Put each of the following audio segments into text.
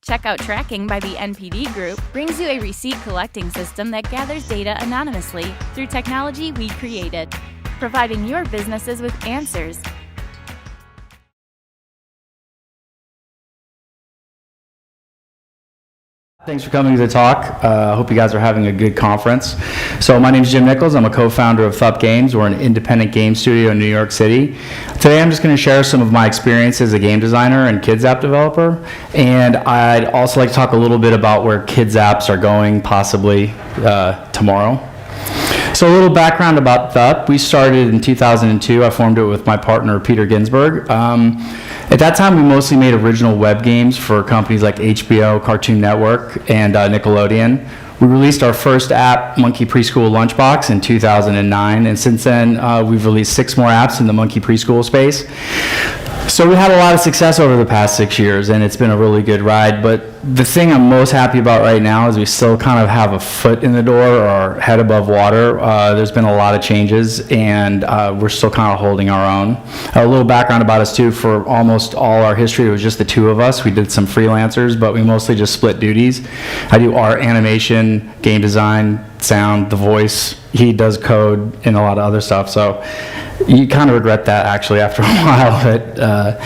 Checkout Tracking by the NPD Group brings you a receipt collecting system that gathers data anonymously through technology we created, providing your businesses with answers. Thanks for coming to the talk. I hope you guys are having a good conference. So my name is Jim Nichols. I'm a co-founder of Thup Games. We're an independent game studio in New York City. Today I'm just going to share some of my experience as a game designer and kids app developer. And I'd also like to talk a little bit about where kids apps are going possibly tomorrow. So a little background about Thup. We started in 2002. I formed it with my partner, Peter Ginsberg. At that time, we mostly made original web games for companies like HBO, Cartoon Network, and Nickelodeon. We released our first app, Monkey Preschool Lunchbox, in 2009, and since then, we've released 6 more apps in the Monkey Preschool space. So we had a lot of success over the past 6 years, and it's been a really good ride. But the thing I'm most happy about right now is we still kind of have a foot in the door or head above water. There's been a lot of changes, and we're still kind of holding our own. A little background about us, too. For almost all our history, it was just the 2 of us. We did some freelancers, but we mostly just split duties. I do art, animation, game design, sound, the voice. He does code and a lot of other stuff. So you kind of regret that actually after a while. But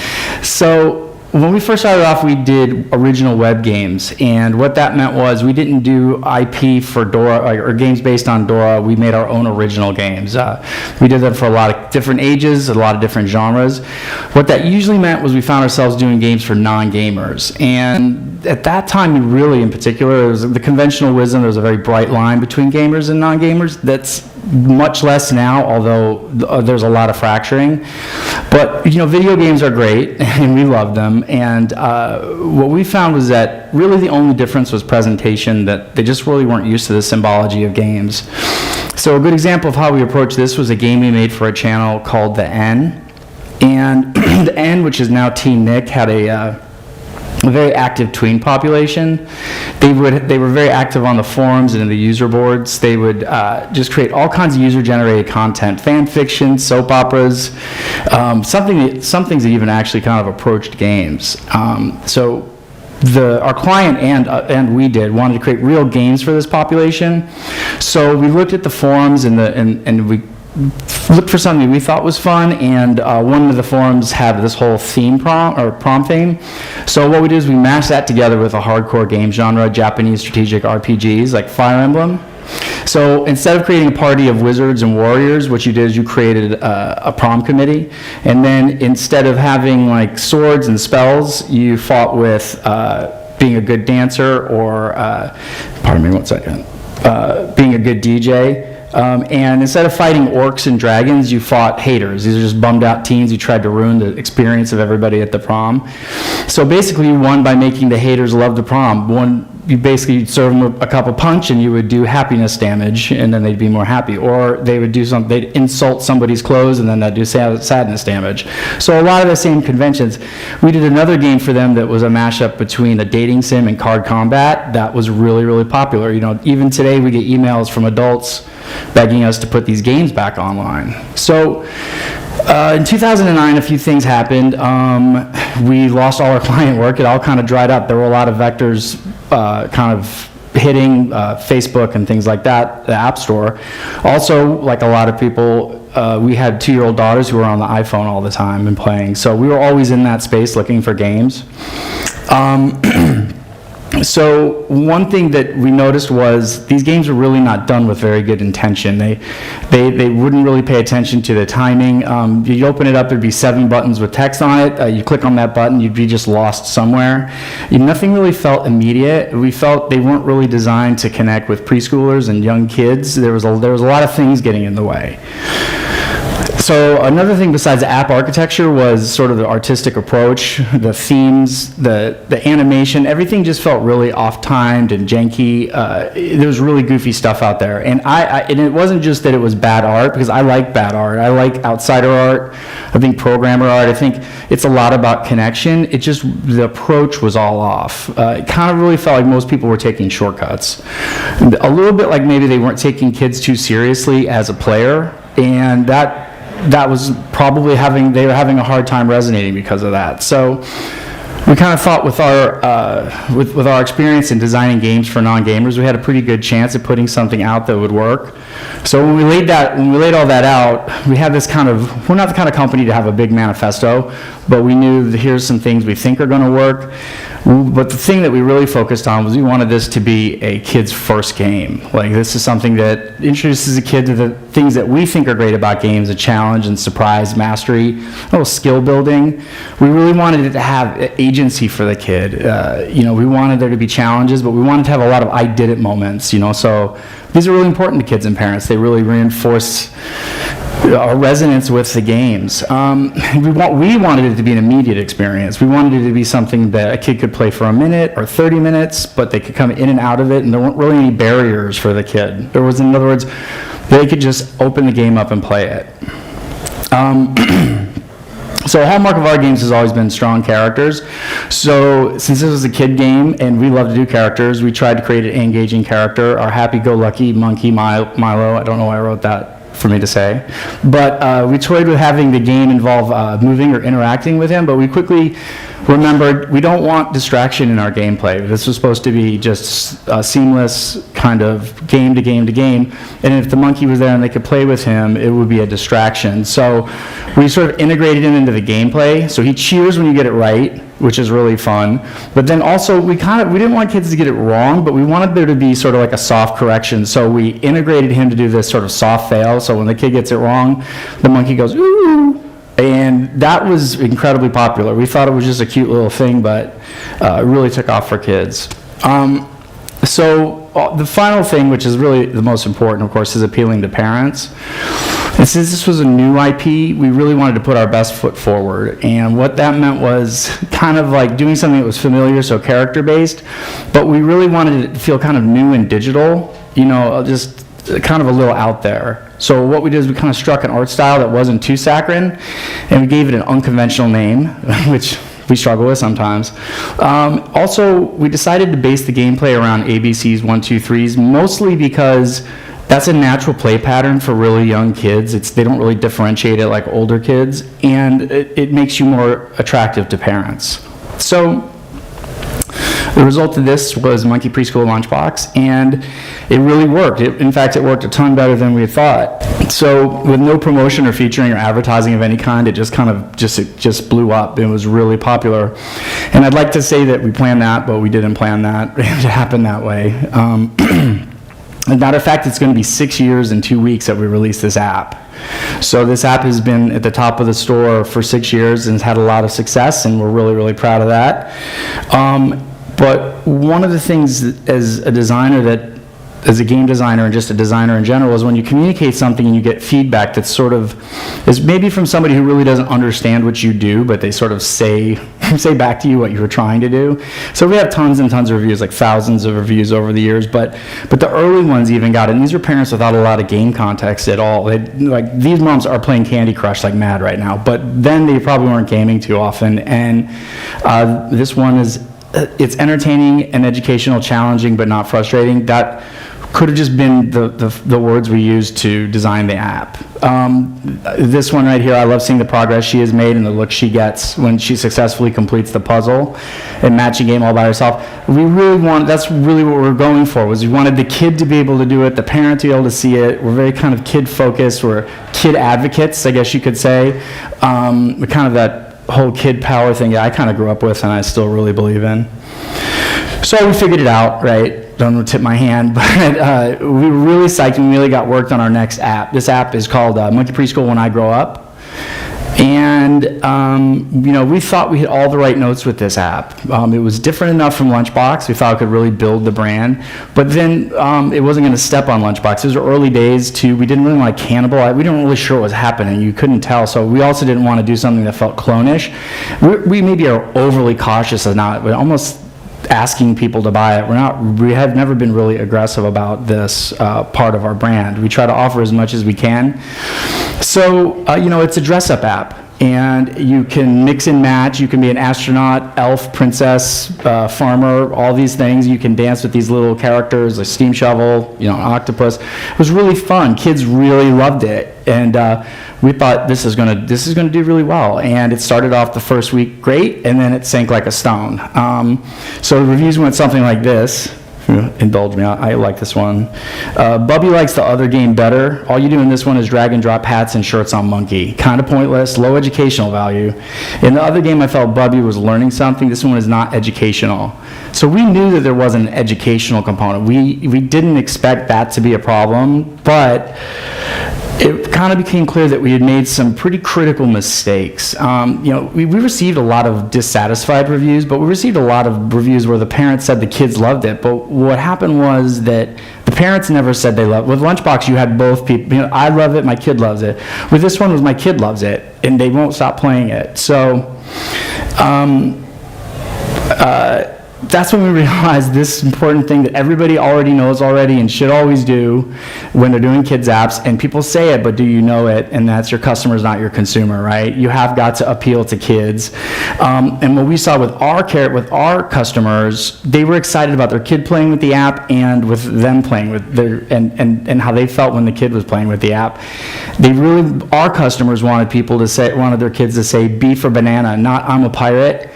so when we first started off, we did original web games, and what that meant was we didn't do IP for Dora or games based on Dora. We made our own original games. We did them for a lot of different ages, a lot of different genres. What that usually meant was we found ourselves doing games for non-gamers, and at that time, really in particular, it was the conventional wisdom. There was a very bright line between gamers and non-gamers. That's much less now, although there's a lot of fracturing. But video games are great, and we love them. And what we found was that really the only difference was presentation, that they just really weren't used to the symbology of games. So a good example of how we approached this was a game we made for a channel called The N. And The N, which is now Teen Nick, had a very active tween population. They were very active on the forums and in the user boards. They would just create all kinds of user-generated content, fan fiction, soap operas, some things that even actually kind of approached games. So our client and we wanted to create real games for this population. So we looked at the forums and we looked for something we thought was fun, and one of the forums had this whole prom theme. So what we did is we mashed that together with a hardcore game genre, Japanese strategic RPGs like Fire Emblem. So instead of creating a party of wizards and warriors, what you did is you created a prom committee, and then instead of having like swords and spells, you fought with being a good dancer or, being a good DJ. And instead of fighting orcs and dragons, you fought haters. These are just bummed out teens who tried to ruin the experience of everybody at the prom. So basically you won by making the haters love the prom. You basically serve them a cup of punch and you would do happiness damage, and then they'd be more happy. Or they would they'd insult somebody's clothes and then they'd do sadness damage. So a lot of the same conventions. We did another game for them that was a mashup between a dating sim and card combat that was really, really popular. Even today we get emails from adults begging us to put these games back online. So in 2009, a few things happened. We lost all our client work. It all kind of dried up. There were a lot of vectors kind of hitting Facebook and things like that, the App Store. Also, like a lot of people, we had 2-year-old daughters who were on the iPhone all the time and playing. So we were always in that space looking for games. So one thing that we noticed was these games were really not done with very good intention. They wouldn't really pay attention to the timing. You open it up, there'd be 7 buttons with text on it. You click on that button, you'd be just lost somewhere. Nothing really felt immediate. We felt they weren't really designed to connect with preschoolers and young kids. There was a lot of things getting in the way. So another thing besides the app architecture was sort of the artistic approach, the themes, the animation. Everything just felt really off-timed and janky. There was really goofy stuff out there. And and it wasn't just that it was bad art, because I like bad art. I like outsider art. I think programmer art. I think it's a lot about connection. It just, the approach was all off. It kind of really felt like most people were taking shortcuts. A little bit like maybe they weren't taking kids too seriously as a player, and that was probably they were having a hard time resonating because of that. So we kind of thought with our experience in designing games for non-gamers, we had a pretty good chance at putting something out that would work. So when we laid all that out, we had this we're not the kind of company to have a big manifesto, but we knew that here's some things we think are going to work. But the thing that we really focused on was we wanted this to be a kid's first game. Like, this is something that introduces a kid to the things that we think are great about games, a challenge and surprise, mastery, a little skill building. We really wanted it to have agency for the kid. We wanted there to be challenges, but we wanted to have a lot of I did it moments, so these are really important to kids and parents. They really reinforce our resonance with the games. We wanted it to be an immediate experience. We wanted it to be something that a kid could play for a minute or 30 minutes, but they could come in and out of it, and there weren't really any barriers for the kid. There was, in other words, they could just open the game up and play it. So a hallmark of our games has always been strong characters. So since this was a kid game and we love to do characters, we tried to create an engaging character. Our happy-go-lucky monkey Milo, I don't know why I wrote that for me to say, but we toyed with having the game involve moving or interacting with him, but we quickly remembered we don't want distraction in our gameplay. This was supposed to be just a seamless kind of game to game to game, and if the monkey was there and they could play with him, it would be a distraction. So we sort of integrated him into the gameplay, so he cheers when you get it right, which is really fun. But then also we didn't want kids to get it wrong, but we wanted there to be sort of like a soft correction. So we integrated him to do this sort of soft fail. So when the kid gets it wrong, the monkey goes, ooh. And that was incredibly popular. We thought it was just a cute little thing, but it really took off for kids. So the final thing, which is really the most important, of course, is appealing to parents. And since this was a new IP, we really wanted to put our best foot forward. And what that meant was kind of like doing something that was familiar, so character-based, but we really wanted it to feel kind of new and digital, just kind of a little out there. So what we did is we kind of struck an art style that wasn't too saccharine, and we gave it an unconventional name, which we struggle with sometimes. Also, we decided to base the gameplay around ABCs, 1, 2, 3s, mostly because that's a natural play pattern for really young kids. They don't really differentiate it like older kids, and it makes you more attractive to parents. So the result of this was Monkey Preschool Lunchbox, and it really worked. In fact, it worked a ton better than we had thought. So with no promotion or featuring or advertising of any kind, it just blew up. It was really popular. And I'd like to say that we planned that, but we didn't plan that. It happened that way. As a matter of fact, it's going to be 6 years and 2 weeks that we released this app. So this app has been at the top of the store for 6 years and has had a lot of success, and we're really, really proud of that. But one of the things as a designer as a game designer and just a designer in general, is when you communicate something and you get feedback that sort of is maybe from somebody who really doesn't understand what you do, but they sort of say back to you what you were trying to do. So we have tons and tons of reviews, like thousands of reviews over the years, but the early ones even got it. And these are parents without a lot of game context at all. These moms are playing Candy Crush like mad right now, but then they probably weren't gaming too often. And this one it's entertaining and educational, challenging, but not frustrating. That could have just been the words we used to design the app. This one right here, I love seeing the progress she has made and the look she gets when she successfully completes the puzzle and matching game all by herself. That's really what we're going for, was we wanted the kid to be able to do it, the parent to be able to see it. We're very kind of kid focused. We're kid advocates, I guess you could say. We're kind of that whole kid power thing that I kind of grew up with and I still really believe in. So we figured it out, right? Don't want to tip my hand, but we were really psyched and we really got worked on our next app. This app is called Monkey Preschool When I Grow Up. And, we thought we hit all the right notes with this app. It was different enough from Lunchbox. We thought it could really build the brand. But then it wasn't going to step on Lunchbox. Those were early days, too. We didn't really want to cannibalize. We didn't really sure what was happening. You couldn't tell. So we also didn't want to do something that felt clone-ish. We maybe are overly cautious of not, but almost asking people to buy it. We have never been really aggressive about this part of our brand. We try to offer as much as we can. So, it's a dress-up app, and you can mix and match. You can be an astronaut, elf, princess, farmer, all these things. You can dance with these little characters, like Steam Shovel, an octopus. It was really fun. Kids really loved it. And we thought this is gonna do really well. And it started off the first week great, and then it sank like a stone. So the reviews went something like this. Indulge me, I like this one. Bubby likes the other game better. All you do in this one is drag and drop hats and shirts on Monkey. Kind of pointless, low educational value. In the other game, I felt Bubby was learning something. This one is not educational. So we knew that there was an educational component. We didn't expect that to be a problem, but it kind of became clear that we had made some pretty critical mistakes. We received a lot of dissatisfied reviews, but we received a lot of reviews where the parents said the kids loved it. But what happened was that the parents never said they loved it. With Lunchbox, you had both people. I love it, my kid loves it. With this one, was my kid loves it, and they won't stop playing it. So that's when we realized this important thing that everybody already knows already and should always do when they're doing kids apps. And people say it, but do you know it? And that's your customers, not your consumer, right? You have got to appeal to kids. And what we saw with our customers, they were excited about their kid playing with the app and with them playing with and how they felt when the kid was playing with the app. Our customers wanted their kids to say B for banana, not I'm a pirate.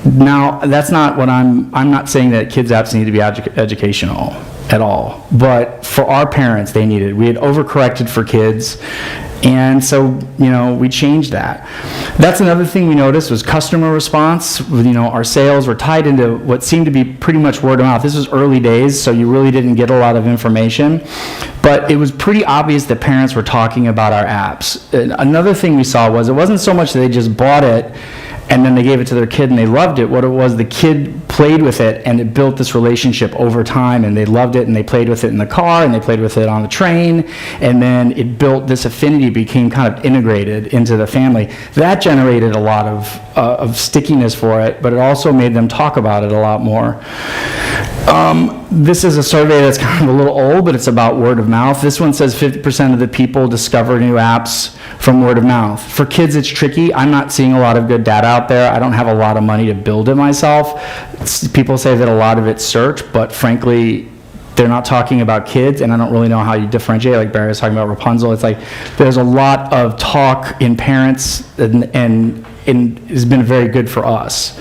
Now, that's not what I'm not saying that kids' apps need to be educational at all, but for our parents, they needed. We had overcorrected for kids, and so, we changed that. That's another thing we noticed was customer response. Our sales were tied into what seemed to be pretty much word of mouth. This was early days, so you really didn't get a lot of information, but it was pretty obvious that parents were talking about our apps. Another thing we saw was it wasn't so much that they just bought it and then they gave it to their kid and they loved it. What it was, the kid played with it and it built this relationship over time, and they loved it and they played with it in the car and they played with it on the train, and then it built this affinity, became kind of integrated into the family. That generated a lot of stickiness for it, but it also made them talk about it a lot more. This is a survey that's kind of a little old, but it's about word of mouth. This one says 50% of the people discover new apps from word of mouth. For kids, it's tricky. I'm not seeing a lot of good data out there. I don't have a lot of money to build it myself. People say that a lot of it's search, but frankly, they're not talking about kids, and I don't really know how you differentiate. Like Barry was talking about Rapunzel. It's like there's a lot of talk in parents, and it's been very good for us.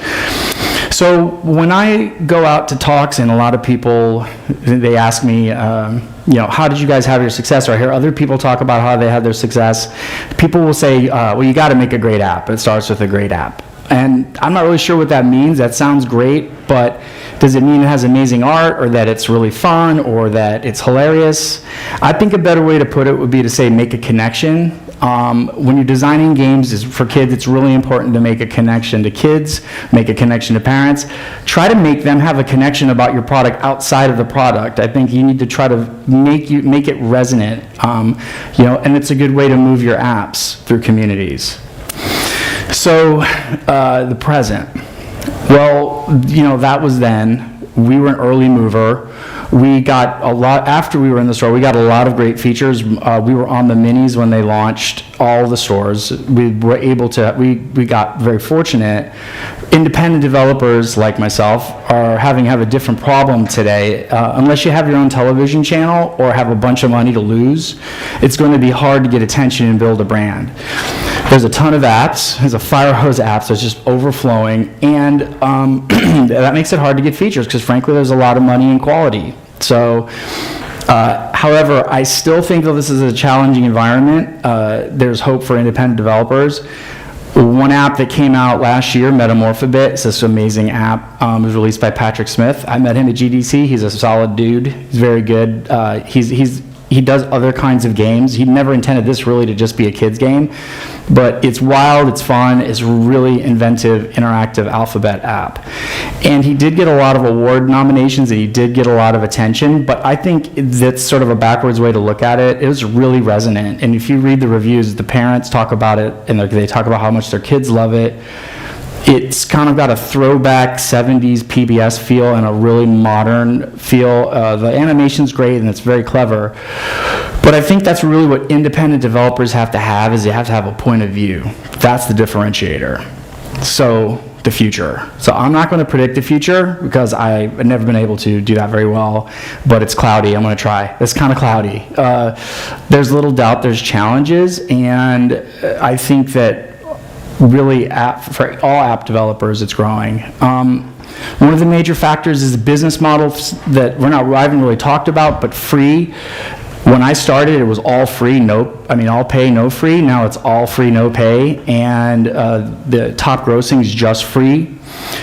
So when I go out to talks, and a lot of people, they ask me, how did you guys have your success? Or I hear other people talk about how they had their success. People will say, well, you got to make a great app. It starts with a great app. And I'm not really sure what that means. That sounds great, but does it mean it has amazing art, or that it's really fun, or that it's hilarious? I think a better way to put it would be to say make a connection. When you're designing games for kids, it's really important to make a connection to kids, make a connection to parents. Try to make them have a connection about your product outside of the product. I think you need to try to make it resonant, and it's a good way to move your apps through communities. So the present. Well, that was then. We were an early mover. We got a lot, after we were in the store, we got a lot of great features. We were on the minis when they launched all the stores. We were able to, we got very fortunate. Independent developers like myself are have a different problem today. Unless you have your own television channel or have a bunch of money to lose, it's going to be hard to get attention and build a brand. There's a ton of apps. There's a fire hose of apps that's just overflowing, and that makes it hard to get features because frankly there's a lot of money and quality. So, however, I still think that this is a challenging environment. There's hope for independent developers. One app that came out last year, Metamorphosis, is this amazing app. It was released by Patrick Smith. I met him at GDC. He's a solid dude. He's very good. He does other kinds of games. He never intended this really to just be a kid's game, but it's wild, it's fun, it's really inventive, interactive alphabet app. And he did get a lot of award nominations, and he did get a lot of attention, but I think that's sort of a backwards way to look at it. It was really resonant, and if you read the reviews, the parents talk about it, and they talk about how much their kids love it. It's kind of got a throwback 70s PBS feel and a really modern feel. The animation's great and it's very clever. But I think that's really what independent developers have to have, is they have to have a point of view. That's the differentiator. So the future. So I'm not going to predict the future because I've never been able to do that very well, but it's cloudy. I'm going to try. It's kind of cloudy. There's little doubt there's challenges, and I think that really for all app developers, it's growing. One of the major factors is the business models that I haven't really talked about, but free. When I started, it was all free, all pay, no free. Now it's all free, no pay, and the top grossing is just free.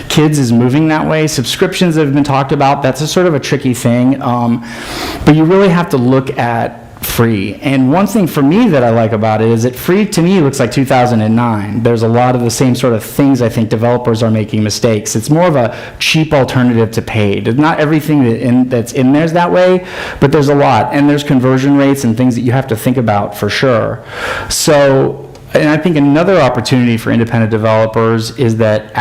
Kids is moving that way. Subscriptions that have been talked about, that's a sort of a tricky thing, but you really have to look at free. And one thing for me that I like about it is that free to me looks like 2009. There's a lot of the same sort of things I think developers are making mistakes. It's more of a cheap alternative to paid. Not everything that's in there is that way, but there's a lot. And there's conversion rates and things that you have to think about for sure. So, and I think another opportunity for independent developers is that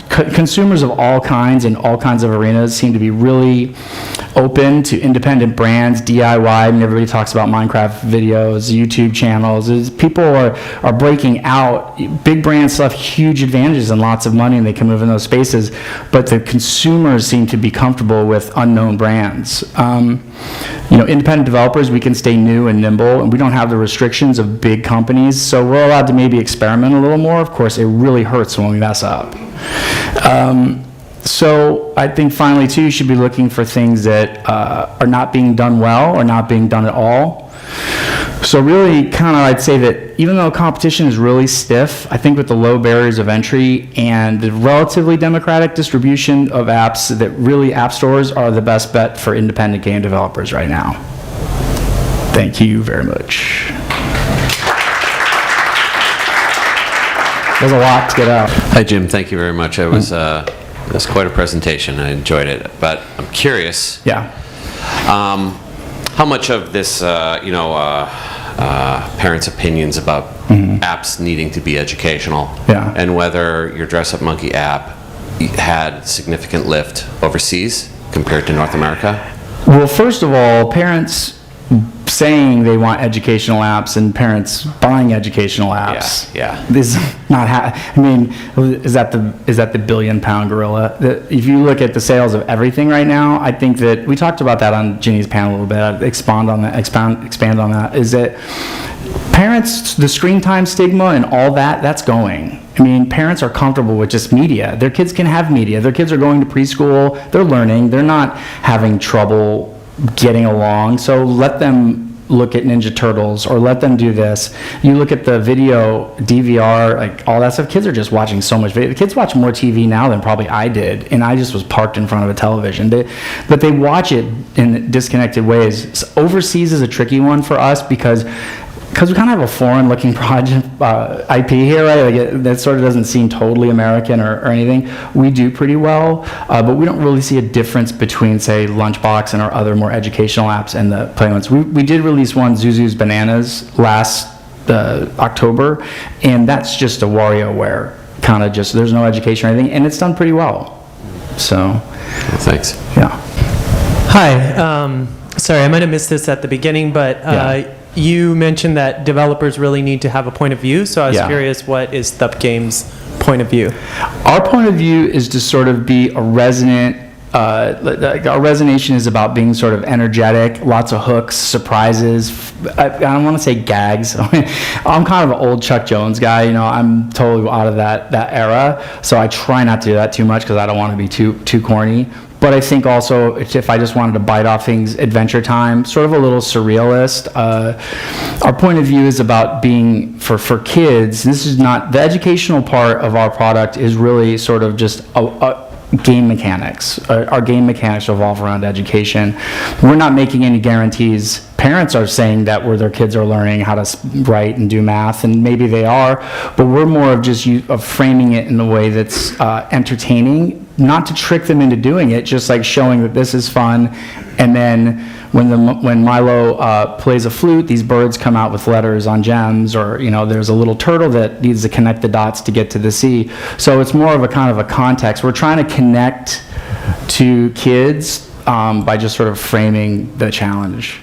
consumers of all kinds in all kinds of arenas seem to be really open to independent brands, DIY. And everybody talks about Minecraft videos, YouTube channels. People are breaking out. Big brands still have huge advantages and lots of money, and they can move in those spaces. But the consumers seem to be comfortable with unknown brands. Independent developers, we can stay new and nimble, and we don't have the restrictions of big companies, so we're allowed to maybe experiment a little more. Of course, it really hurts when we mess up. So I think finally, too, you should be looking for things that are not being done well or not being done at all. So really, kind of, I'd say that even though competition is really stiff, I think with the low barriers of entry and the relatively democratic distribution of apps, that really app stores are the best bet for independent game developers right now. Thank you very much. There's a lot to get out. Hi, Jim. Thank you very much. It was quite a presentation. I enjoyed it. But I'm curious. Yeah. How much of this, parents' opinions about apps needing to be educational, and whether your Dress Up Monkey app had significant lift overseas compared to North America? Well, first of all, parents saying they want educational apps and parents buying educational apps. Yeah. This is not is that the billion-pound gorilla? If you look at the sales of everything right now, I think that we talked about that on Ginny's panel a little bit. I'd expand on that. Is that parents, the screen time stigma and all that's going. Parents are comfortable with just media. Their kids can have media. Their kids are going to preschool. They're learning. They're not having trouble getting along. So let them look at Ninja Turtles or let them do this. You look at the video, DVR, like all that stuff. Kids are just watching so much video. The kids watch more TV now than probably I did, and I just was parked in front of a television. But they watch it in disconnected ways. So overseas is a tricky one for us because we kind of have a foreign-looking project IP here, right? Like that sort of doesn't seem totally American or anything. We do pretty well, but we don't really see a difference between, say, Lunchbox and our other more educational apps and the Play ones. We did release one, Zuzu's Bananas, last October, and that's just a WarioWare, kind of just, there's no education or anything, and it's done pretty well. So, thanks. Yeah. Hi. Sorry, I might have missed this at the beginning, but you mentioned that developers really need to have a point of view, so I was curious, what is Thup Games' point of view? Our point of view is to sort of be a resonant, our resonation is about being sort of energetic, lots of hooks, surprises. I don't want to say gags. I'm kind of an old Chuck Jones guy, I'm totally out of that era, so I try not to do that too much because I don't want to be too corny. But I think also, if I just wanted to bite off things, Adventure Time, sort of a little surrealist. Our point of view is about being, for kids, this is not, the educational part of our product is really sort of just game mechanics. Our game mechanics revolve around education. We're not making any guarantees. Parents are saying that where their kids are learning how to write and do math, and maybe they are, but we're more of just of framing it in a way that's entertaining, not to trick them into doing it, just like showing that this is fun. And then when Milo plays a flute, these birds come out with letters on gems, or there's a little turtle that needs to connect the dots to get to the sea. So it's more of a kind of a context. We're trying to connect to kids by just sort of framing the challenge.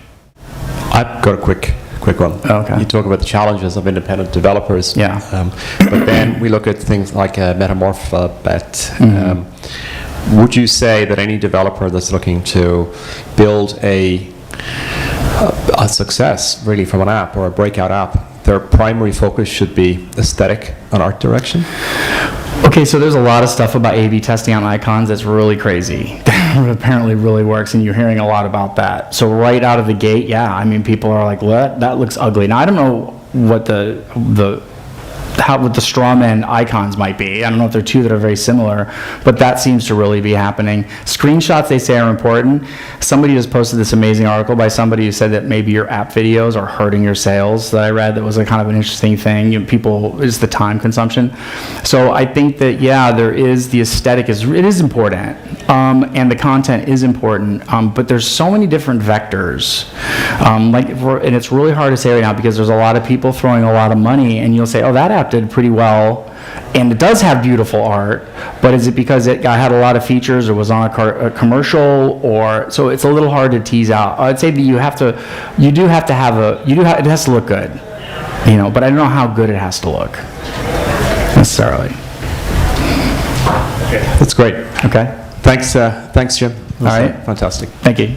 I've got a quick quick one. Okay. You talk about the challenges of independent developers. Yeah. But then we look at things like Metamorphosis. Would you say that any developer that's looking to build a success really from an app or a breakout app, their primary focus should be aesthetic and art direction? Okay, so there's a lot of stuff about A/B testing on icons that's really crazy. That apparently really works, and you're hearing a lot about that. So right out of the gate, yeah, I mean, people are like, "What? That looks ugly." Now I don't know what what the straw man icons might be. I don't know if they're two that are very similar, but that seems to really be happening. Screenshots, they say, are important. Somebody just posted this amazing article by somebody who said that maybe your app videos are hurting your sales that I read. That was a kind of an interesting thing. It's the time consumption. So I think that, yeah, there is the aesthetic, it is important, and the content is important, but there's so many different vectors. And it's really hard to say right now because there's a lot of people throwing a lot of money, and you'll say, oh, that app did pretty well, and it does have beautiful art, but is it because it had a lot of features or was on a commercial, or so it's a little hard to tease out. I'd say that it has to look good, but I don't know how good it has to look necessarily. That's great. Okay. Thanks, Jim. All right. Fantastic. Thank you.